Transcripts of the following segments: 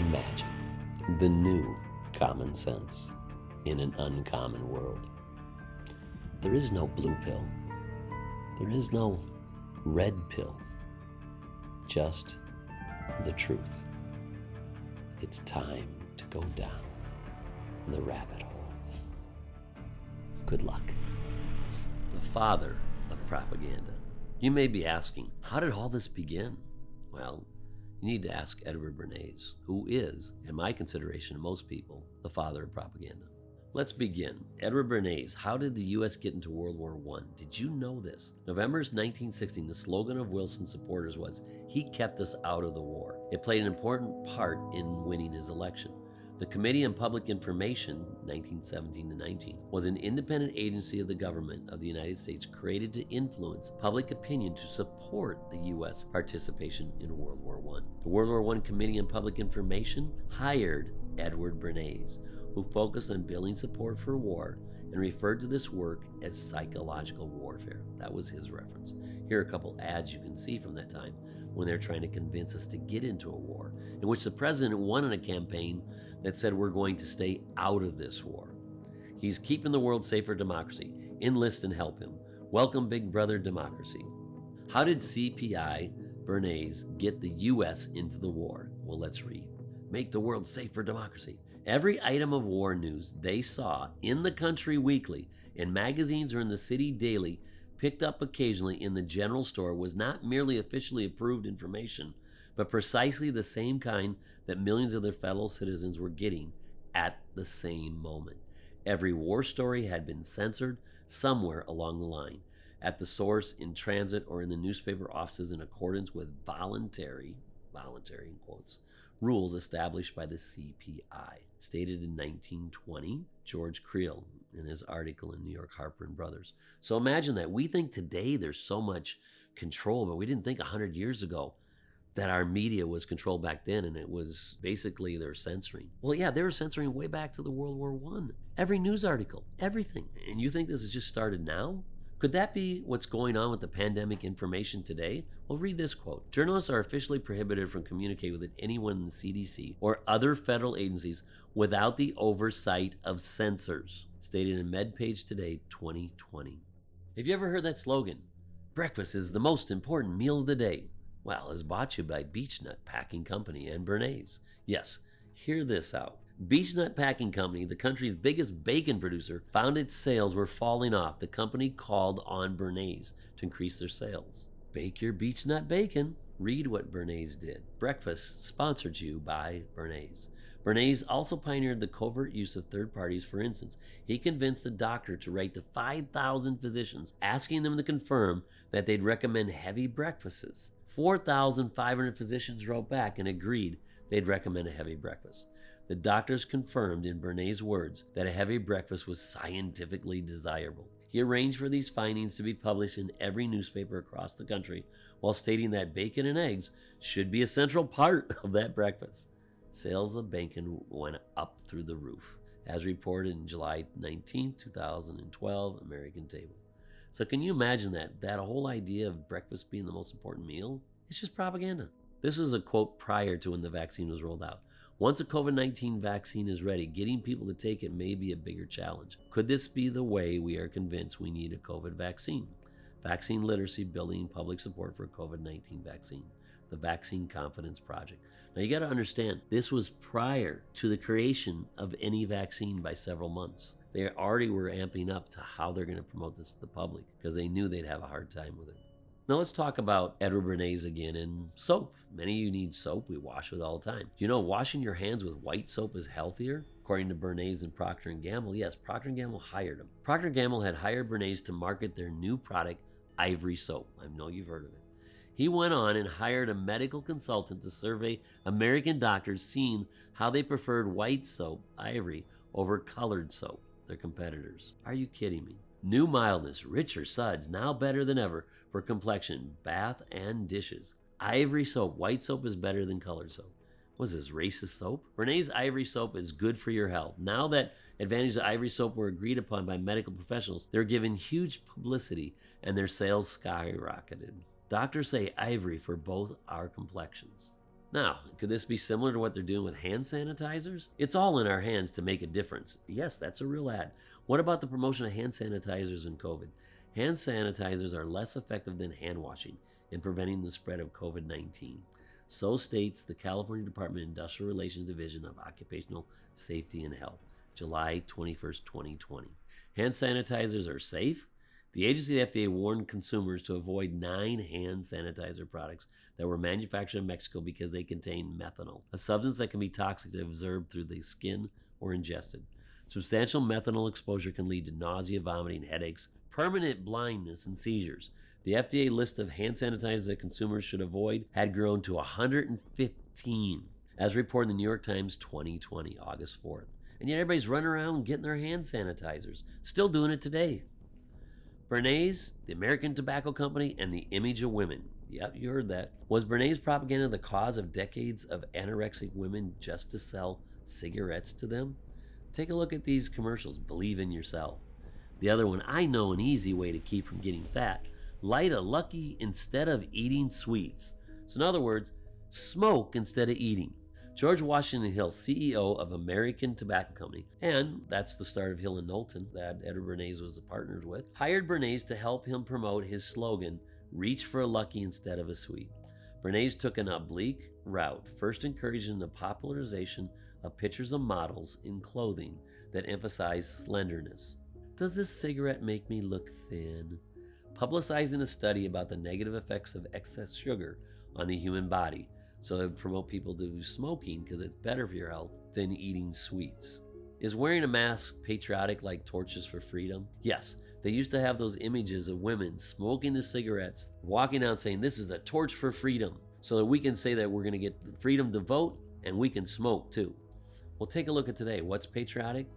Imagine the new common sense in an uncommon world. There is no blue pill. There is no red pill. Just the truth. It's time to go down the rabbit hole. Good luck. The father of propaganda. You may be asking, how did all this begin? Well, you need to ask Edward Bernay, who is, in my consideration of most people, the father of propaganda. Let's begin. Edward Bernay, how did the U.S. get into World War I? Did you know this? November 1916, the slogan of Wilson's supporters was, "He kept us out of the war." It played an important part in winning his election. The Committee on Public Information, 1917 to 19, was an independent agency of the government of the United States created to influence public opinion to support the U.S. participation in World War I. The World War I Committee on Public Information hired Edward Bernay, who focused on building support for war and referred to this work as psychological warfare. That was his reference. Here are a couple ads you can see from that time when they're trying to convince us to get into a war, in which the president won in a campaign that said we're going to stay out of this war. He's keeping the world safe for democracy. Enlist and help him. Welcome, big brother democracy. How did CPI Bernay's get the U.S. into the war? Well, let's read. Make the world safe for democracy. Every item of war news they saw in the country weekly, in magazines or in the city daily, picked up occasionally in the general store, was not merely officially approved information, but precisely the same kind that millions of their fellow citizens were getting at the same moment. Every war story had been censored somewhere along the line, at the source, in transit, or in the newspaper offices in accordance with voluntary in quotes, rules established by the CPI. Stated in 1920, George Creel in his article in New York Harper and Brothers. So imagine that. We think today there's so much control, but we didn't think 100 years ago that our media was controlled back then, and it was basically they're censoring. Well, yeah, they were censoring way back to the World War I. Every news article, everything. And you think this has just started now? Could that be what's going on with the pandemic information today? Well, read this quote. Journalists are officially prohibited from communicating with anyone in the CDC or other federal agencies without the oversight of censors. Stated in MedPage Today 2020. Have you ever heard that slogan? Breakfast is the most important meal of the day. Well, it's brought to you by Beechnut Packing Company and Bernay's. Yes, hear this out. Beechnut Packing Company, the country's biggest bacon producer, found its sales were falling off. The company called on Bernay's to increase their sales. Bake your beechnut bacon. Read what Bernay's did. Breakfast sponsored you by Bernay's. Bernay's also pioneered the covert use of third parties. For instance, he convinced a doctor to write to 5,000 physicians, asking them to confirm that they'd recommend heavy breakfasts. 4,500 physicians wrote back and agreed they'd recommend a heavy breakfast. The doctors confirmed in Bernay's words that a heavy breakfast was scientifically desirable. He arranged for these findings to be published in every newspaper across the country, while stating that bacon and eggs should be a central part of that breakfast. Sales of bacon went up through the roof, as reported in July 19, 2012, American Table. So can you imagine that whole idea of breakfast being the most important meal? It's just propaganda. This is a quote prior to when the vaccine was rolled out. Once a COVID-19 vaccine is ready, getting people to take it may be a bigger challenge. Could this be the way we are convinced we need a COVID vaccine? Vaccine literacy, building public support for a COVID-19 vaccine. The Vaccine Confidence Project. Now you got to understand, this was prior to the creation of any vaccine by several months. They already were amping up to how they're going to promote this to the public because they knew they'd have a hard time with it. Now let's talk about Edward Bernay again and soap. Many of you need soap. We wash with it all the time. Do you know washing your hands with white soap is healthier? According to Bernay and Procter & Gamble, yes, Procter & Gamble hired him. Procter & Gamble had hired Bernay to market their new product, Ivory Soap. I know you've heard of it. He went on and hired a medical consultant to survey American doctors, seeing how they preferred white soap, Ivory, over colored soap, their competitors. Are you kidding me? New mildness, richer suds, now better than ever for complexion, bath, and dishes. Ivory soap, white soap is better than colored soap. Was this racist soap? Bernay's Ivory Soap is good for your health. Now that advantages of Ivory Soap were agreed upon by medical professionals, they're given huge publicity and their sales skyrocketed. Doctors say Ivory for both our complexions. Now, could this be similar to what they're doing with hand sanitizers? It's all in our hands to make a difference. Yes, that's a real ad. What about the promotion of hand sanitizers in COVID? Hand sanitizers are less effective than hand washing in preventing the spread of COVID-19. So states the California Department of Industrial Relations Division of Occupational Safety and Health, July 21st, 2020. Hand sanitizers are safe. The agency of the FDA warned consumers to avoid 9 hand sanitizer products that were manufactured in Mexico because they contain methanol, a substance that can be toxic if absorbed through the skin or ingested. Substantial methanol exposure can lead to nausea, vomiting, headaches, permanent blindness, and seizures. The FDA list of hand sanitizers that consumers should avoid had grown to 115, as reported in the New York Times 2020, August 4th. And yet everybody's running around getting their hand sanitizers. Still doing it today. Bernay's, the American Tobacco Company, and the image of women. Yep, you heard that. Was Bernay's propaganda the cause of decades of anorexic women just to sell cigarettes to them? Take a look at these commercials. Believe in yourself. The other one, I know an easy way to keep from getting fat. Light a Lucky instead of eating sweets. So in other words, smoke instead of eating. George Washington Hill, CEO of American Tobacco Company, and that's the start of Hill and Knowlton that Edward Bernay was partnered with, hired Bernay to help him promote his slogan, reach for a lucky instead of a sweet. Bernay took an oblique route, first encouraging the popularization of pictures of models in clothing that emphasize slenderness. Does this cigarette make me look thin? Publicizing a study about the negative effects of excess sugar on the human body. So they would promote people to do smoking because it's better for your health than eating sweets. Is wearing a mask patriotic like torches for freedom? Yes, they used to have those images of women smoking the cigarettes, walking out saying this is a torch for freedom, so that we can say that we're going to get the freedom to vote and we can smoke too. Well, take a look at today. What's patriotic?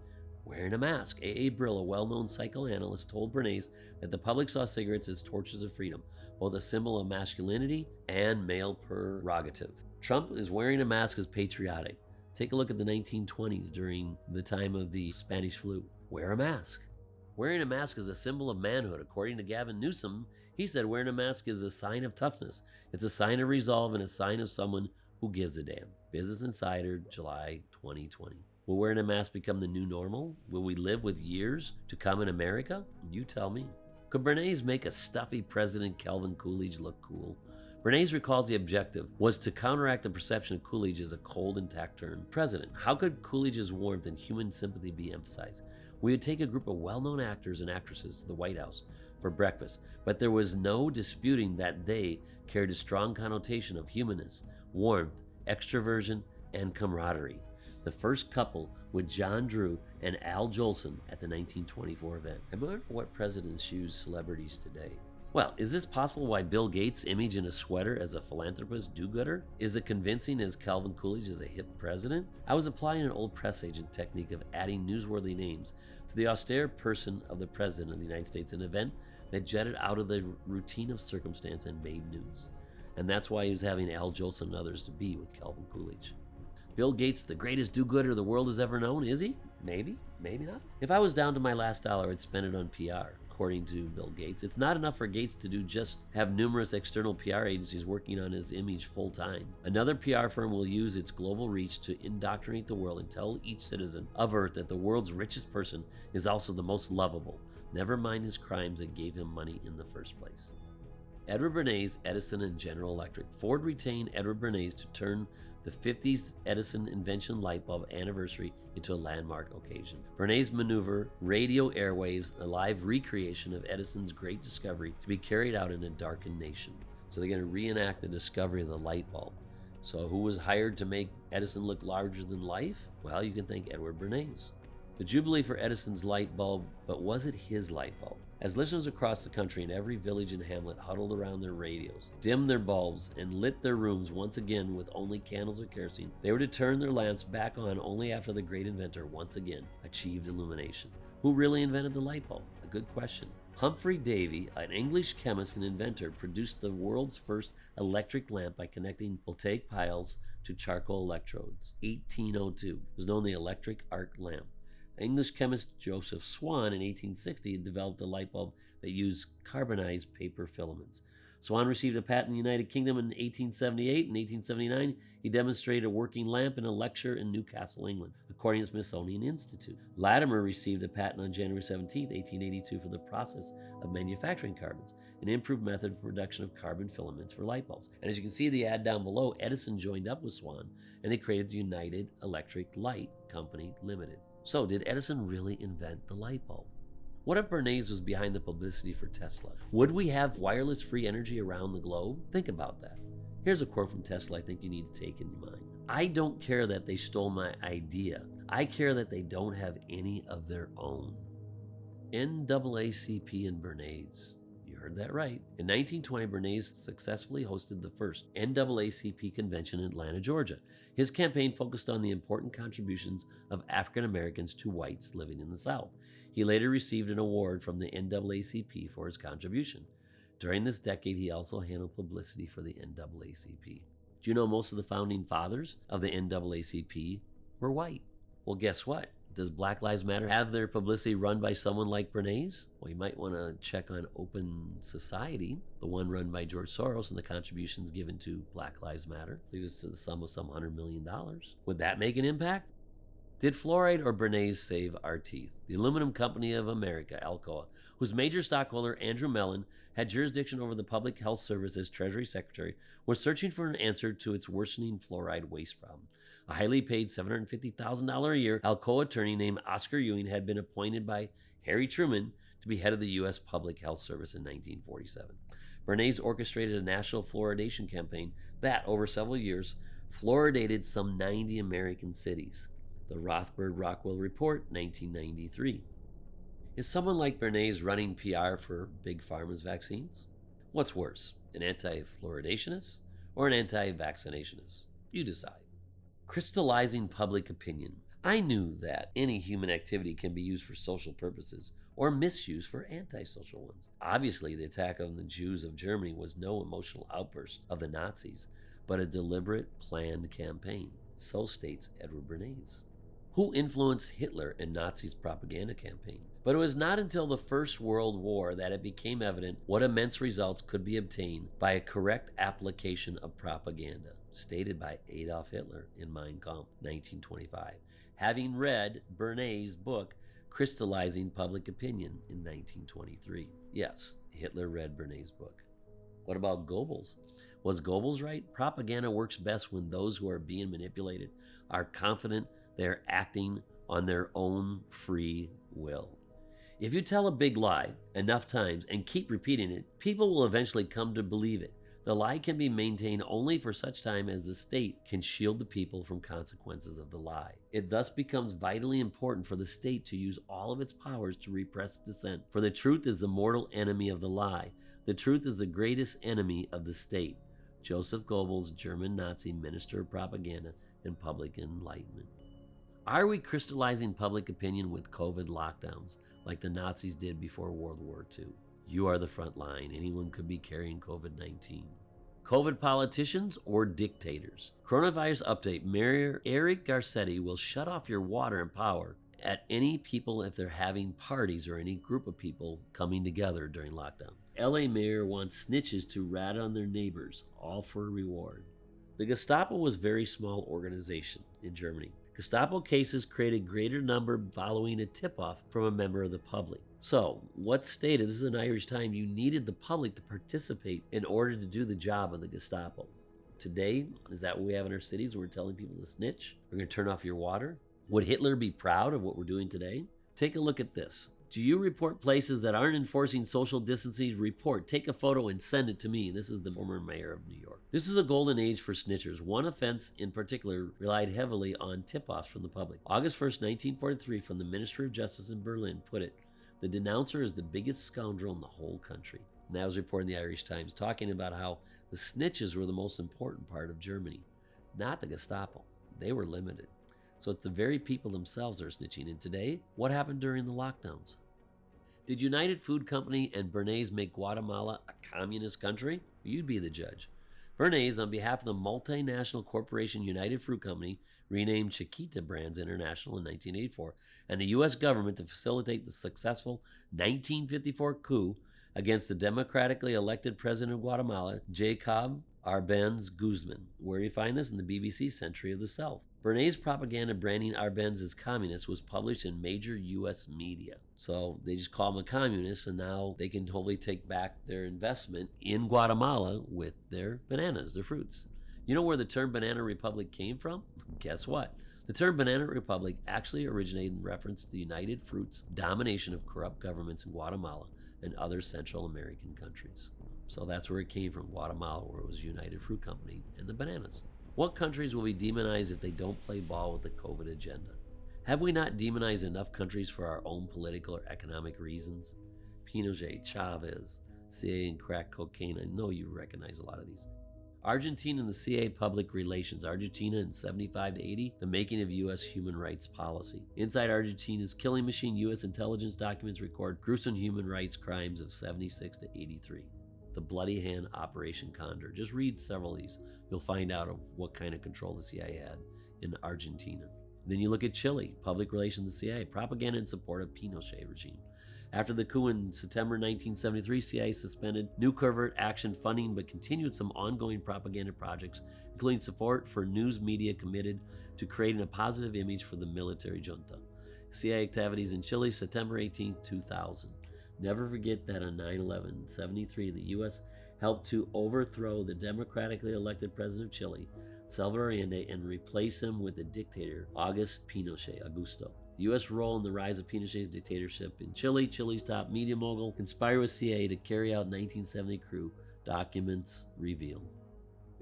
Wearing a mask. A. Brill, a well-known psychoanalyst, told Bernay that the public saw cigarettes as torches of freedom, both a symbol of masculinity and male prerogative. Trump is wearing a mask as patriotic. Take a look at the 1920s during the time of the Spanish flu. Wear a mask. Wearing a mask is a symbol of manhood. According to Gavin Newsom, he said wearing a mask is a sign of toughness. It's a sign of resolve and a sign of someone who gives a damn. Business Insider, July 2020. Will wearing a mask become the new normal? Will we live with years to come in America? You tell me. Could Bernay make a stuffy President Calvin Coolidge look cool? Bernay recalls the objective was to counteract the perception of Coolidge as a cold and taciturn president. How could Coolidge's warmth and human sympathy be emphasized? We would take a group of well-known actors and actresses to the White House for breakfast, but there was no disputing that they carried a strong connotation of humanness, warmth, extroversion, and camaraderie. The first couple with John Drew and Al Jolson at the 1924 event. I wonder what presidents use celebrities today. Well, is this possible why Bill Gates' image in a sweater as a philanthropist do-gooder is as convincing as Calvin Coolidge as a hip president? I was applying an old press agent technique of adding newsworthy names to the austere person of the President of the United States, an event that jetted out of the routine of circumstance and made news. And that's why he was having Al Jolson and others to be with Calvin Coolidge. Bill Gates, the greatest do-gooder the world has ever known, is he? Maybe, maybe not. If I was down to my last dollar, I'd spend it on PR. According to Bill Gates, it's not enough for Gates to do just have numerous external PR agencies working on his image full time. Another PR firm will use its global reach to indoctrinate the world and tell each citizen of Earth that the world's richest person is also the most lovable. Never mind his crimes that gave him money in the first place. Edward Bernay's Edison and General Electric. Ford retained Edward Bernay to turn the 50th Edison invention light bulb anniversary into a landmark occasion. Bernay's maneuver, radio airwaves, a live recreation of Edison's great discovery to be carried out in a darkened nation. So they're going to reenact the discovery of the light bulb. So who was hired to make Edison look larger than life? Well, you can thank Edward Bernay. The jubilee for Edison's light bulb, but was it his light bulb? As listeners across the country in every village and hamlet huddled around their radios, dimmed their bulbs, and lit their rooms once again with only candles or kerosene, they were to turn their lamps back on only after the great inventor once again achieved illumination. Who really invented the light bulb? A good question. Humphrey Davy, an English chemist and inventor, produced the world's first electric lamp by connecting voltaic piles to charcoal electrodes. 1802 was known as the electric arc lamp. English chemist Joseph Swan in 1860 had developed a light bulb that used carbonized paper filaments. Swan received a patent in the United Kingdom in 1878. In 1879, he demonstrated a working lamp in a lecture in Newcastle, England, according to the Smithsonian Institute. Latimer received a patent on January 17, 1882 for the process of manufacturing carbons, an improved method for production of carbon filaments for light bulbs. And as you can see the ad down below, Edison joined up with Swan, and they created the United Electric Light Company Limited. So, did Edison really invent the light bulb? What if Bernay's was behind the publicity for Tesla? Would we have wireless free energy around the globe? Think about that. Here's a quote from Tesla I think you need to take in your mind. I don't care that they stole my idea. I care that they don't have any of their own. NAACP and Bernay's. You heard that right. In 1920, Bernay's successfully hosted the first NAACP convention in Atlanta, Georgia. His campaign focused on the important contributions of African Americans to whites living in the South. He later received an award from the NAACP for his contribution. During this decade, he also handled publicity for the NAACP. Do you know most of the founding fathers of the NAACP were white? Well, guess what? Does Black Lives Matter have their publicity run by someone like Bernay's? Well, you might want to check on Open Society, the one run by George Soros, and the contributions given to Black Lives Matter. I believe it's to the sum of some $100 million. Would that make an impact? Did fluoride or Bernay's save our teeth? The Aluminum Company of America, Alcoa, whose major stockholder, Andrew Mellon, had jurisdiction over the Public Health Service as Treasury Secretary, was searching for an answer to its worsening fluoride waste problem. A highly paid $750,000 a year Alcoa attorney named Oscar Ewing had been appointed by Harry Truman to be head of the U.S. Public Health Service in 1947. Bernay's orchestrated a national fluoridation campaign that, over several years, fluoridated some 90 American cities. The Rothbard-Rockwell Report, 1993. Is someone like Bernay's running PR for Big Pharma's vaccines? What's worse, an anti-fluoridationist or an anti-vaccinationist? You decide. Crystallizing public opinion. I knew that any human activity can be used for social purposes or misused for antisocial ones. Obviously, the attack on the Jews of Germany was no emotional outburst of the Nazis, but a deliberate, planned campaign. So states Edward Bernay. Who influenced Hitler and Nazis' propaganda campaign? But it was not until the First World War that it became evident what immense results could be obtained by a correct application of propaganda, stated by Adolf Hitler in Mein Kampf, 1925, having read Bernay's book, Crystallizing Public Opinion, in 1923. Yes, Hitler read Bernay's book. What about Goebbels? Was Goebbels right? Propaganda works best when those who are being manipulated are confident they're acting on their own free will. If you tell a big lie enough times and keep repeating it, people will eventually come to believe it. The lie can be maintained only for such time as the state can shield the people from consequences of the lie. It thus becomes vitally important for the state to use all of its powers to repress dissent, for the truth is the mortal enemy of the lie. The truth is the greatest enemy of the state. Joseph Goebbels, German Nazi minister of propaganda and public enlightenment. Are we crystallizing public opinion with COVID lockdowns like the Nazis did before World War II? You are the front line. Anyone could be carrying COVID-19. COVID politicians or dictators? Coronavirus update. Mayor Eric Garcetti will shut off your water and power at any people if they're having parties or any group of people coming together during lockdown. LA mayor wants snitches to rat on their neighbors, all for a reward. The Gestapo was a very small organization in Germany. Gestapo cases created greater number following a tip-off from a member of the public. So, what stated, this is an Irish time, you needed the public to participate in order to do the job of the Gestapo. Today, is that what we have in our cities? We're telling people to snitch? We're going to turn off your water? Would Hitler be proud of what we're doing today? Take a look at this. Do you report places that aren't enforcing social distancing? Report. Take a photo and send it to me. This is the former mayor of New York. This is a golden age for snitchers. One offense in particular relied heavily on tip-offs from the public. August 1st, 1943, from the Ministry of Justice in Berlin, put it, the denouncer is the biggest scoundrel in the whole country. And that was reported in the Irish Times, talking about how the snitches were the most important part of Germany, not the Gestapo. They were limited. So it's the very people themselves that are snitching. And today, what happened during the lockdowns? Did United Food Company and Bernay's make Guatemala a communist country? You'd be the judge. Bernay's, on behalf of the multinational corporation United Fruit Company, renamed Chiquita Brands International in 1984, and the U.S. government to facilitate the successful 1954 coup, against the democratically elected president of Guatemala, Jacob Arbenz Guzman. Where do you find this? In the BBC Century of the South. Bernay's propaganda branding Arbenz as communist was published in major U.S. media. So they just call him a communist, and now they can totally take back their investment in Guatemala with their bananas, their fruits. You know where the term Banana Republic came from? Guess what? The term Banana Republic actually originated in reference to the United Fruit's domination of corrupt governments in Guatemala and other Central American countries. So that's where it came from, Guatemala, where it was United Fruit Company and the bananas. What countries will be demonized if they don't play ball with the COVID agenda? Have we not demonized enough countries for our own political or economic reasons? Pinochet, Chavez, CIA and crack cocaine. I know you recognize a lot of these. Argentina and the CIA public relations. Argentina in 75 to 80, the making of U.S. human rights policy. Inside Argentina's killing machine, U.S. intelligence documents record gruesome human rights crimes of 76 to 83. The Bloody Hand Operation Condor. Just read several of these. You'll find out of what kind of control the CIA had in Argentina. Then you look at Chile, public relations of the CIA, propaganda in support of Pinochet regime. After the coup in September 1973, CIA suspended new covert action funding but continued some ongoing propaganda projects, including support for news media committed to creating a positive image for the military junta. CIA activities in Chile, September 18, 2000. Never forget that on 9/11/73, the U.S. helped to overthrow the democratically elected president of Chile, Salvador Allende, and replace him with the dictator, Augusto. The U.S. role in the rise of Pinochet's dictatorship in Chile, Chile's top media mogul, conspired with CIA to carry out 1970 coup, documents reveal.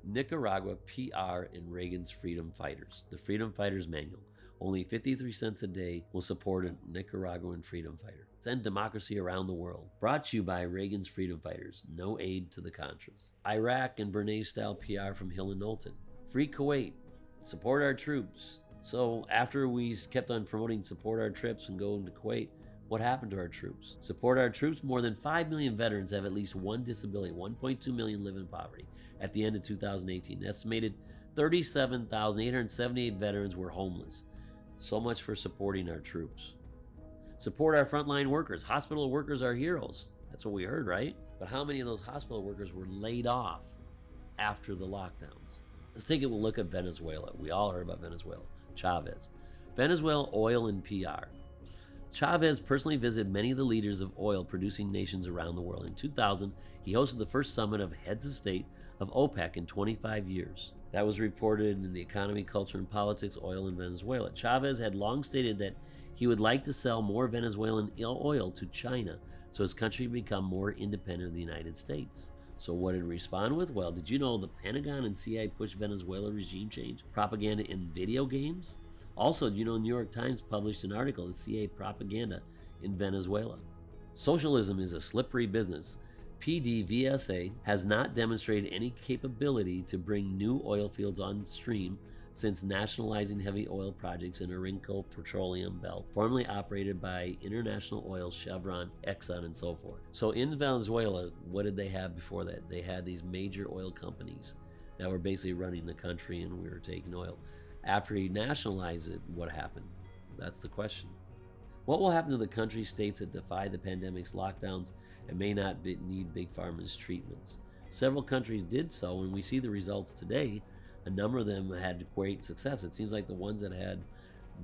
Nicaragua, PR, and Reagan's Freedom Fighters. The Freedom Fighters Manual. Only 53 cents a day will support a Nicaraguan freedom fighter. Send democracy around the world. Brought to you by Reagan's Freedom Fighters. No aid to the Contras. Iraq and Bernay-style PR from Hill and Knowlton. Free Kuwait. Support our troops. So after we kept on promoting support our troops and go into Kuwait, what happened to our troops? Support our troops. More than 5 million veterans have at least one disability. 1.2 million live in poverty. At the end of 2018, an estimated 37,878 veterans were homeless. So much for supporting our troops. Support our frontline workers. Hospital workers are heroes. That's what we heard, right? But how many of those hospital workers were laid off after the lockdowns? Let's take a look at Venezuela. We all heard about Venezuela. Chavez. Venezuela oil and PR. Chavez personally visited many of the leaders of oil-producing nations around the world. In 2000, he hosted the first summit of heads of state of OPEC in 25 years. That was reported in the Economy, Culture, and Politics, Oil in Venezuela. Chavez had long stated that he would like to sell more Venezuelan oil to China so his country would become more independent of the United States. So what did he respond with? Well, did you know the Pentagon and CIA pushed Venezuela regime change propaganda in video games? Also, did you know New York Times published an article, the CIA propaganda in Venezuela? Socialism is a slippery business. PDVSA has not demonstrated any capability to bring new oil fields on stream since nationalizing heavy oil projects in Aramco Petroleum Belt, formerly operated by International Oil, Chevron, Exxon, and so forth. So in Venezuela, what did they have before that? They had these major oil companies that were basically running the country, and we were taking oil. After he nationalized it, what happened? That's the question. What will happen to the country states that defy the pandemic's lockdowns and may not need big pharma's treatments? Several countries did so, and we see the results today. A number of them had great success. It seems like the ones that had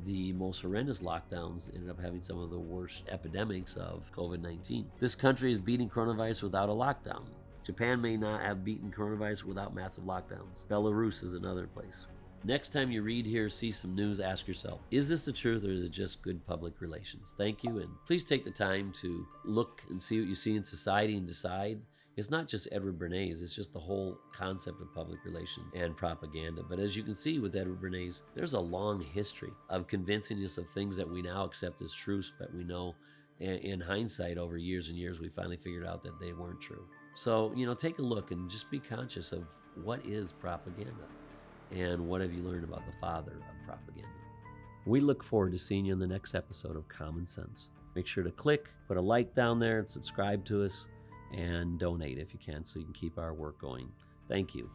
the most horrendous lockdowns ended up having some of the worst epidemics of COVID-19. This country is beating coronavirus without a lockdown. Japan may not have beaten coronavirus without massive lockdowns. Belarus is another place. Next time you read, hear, see some news, ask yourself, is this the truth or is it just good public relations? Thank you, and please take the time to look and see what you see in society and decide. It's not just Edward Bernay's, it's just the whole concept of public relations and propaganda. But as you can see with Edward Bernay's, there's a long history of convincing us of things that we now accept as truths, but we know in hindsight over years and years, we finally figured out that they weren't true. So, take a look and just be conscious of what is propaganda. And what have you learned about the father of propaganda? We look forward to seeing you in the next episode of Common Sense. Make sure to click, put a like down there, and subscribe to us, and donate if you can so you can keep our work going. Thank you.